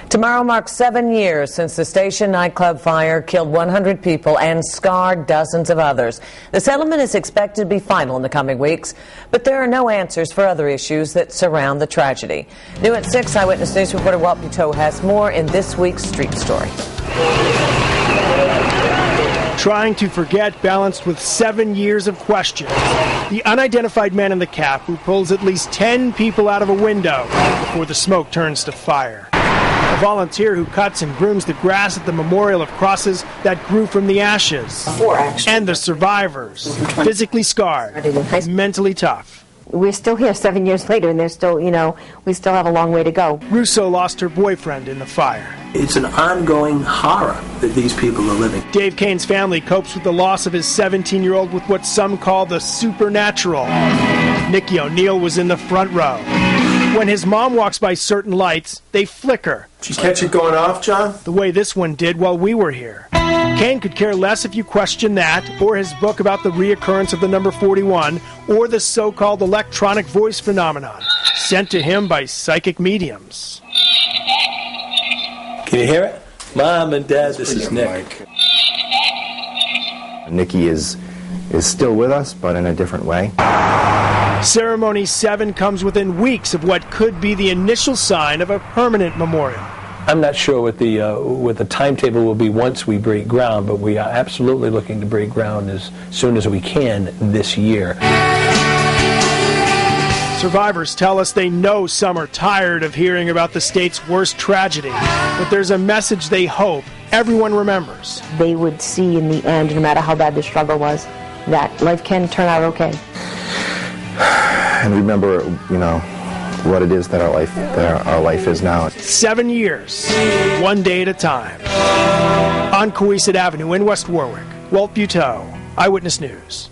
Tomorrow marks 7 years since the Station nightclub fire killed 100 people and scarred dozens of others. The settlement is expected to be final in the coming weeks, but there are no answers for other issues that surround the tragedy. New at 6, Eyewitness News reporter Walt Buteau has more in this week's Street Story. Trying to forget, balanced with 7 years of questions. The unidentified man in the cap who pulls at least 10 people out of a window before the smoke turns to fire. A volunteer who cuts and brooms the grass at the memorial of crosses that grew from the ashes. And the survivors, physically scarred, mentally tough. We're still here 7 years later, and there's still, we still have a long way to go. Russo lost her boyfriend in the fire. It's an ongoing horror that these people are living. Dave Kane's family copes with the loss of his 17-year-old with what some call the supernatural. Nikki O'Neill was in the front row. When his mom walks by certain lights, they flicker. Did you catch it going off, John? The way this one did while we were here. Kane could care less if you question that, or his book about the reoccurrence of the number 41, or the so-called electronic voice phenomenon, sent to him by psychic mediums. Can you hear it? Mom and Dad, this is Nick. Nikki is still with us, but in a different way. Ceremony 7 comes within weeks of what could be the initial sign of a permanent memorial. I'm not sure what the timetable will be once we break ground, but we are absolutely looking to break ground as soon as we can this year. Survivors tell us they know some are tired of hearing about the state's worst tragedy, but there's a message they hope everyone remembers. They would see in the end, no matter how bad the struggle was, that life can turn out okay. And remember, what it is that our life is now. 7 years, one day at a time. On Cohasset Avenue in West Warwick, Walt Buteau, Eyewitness News.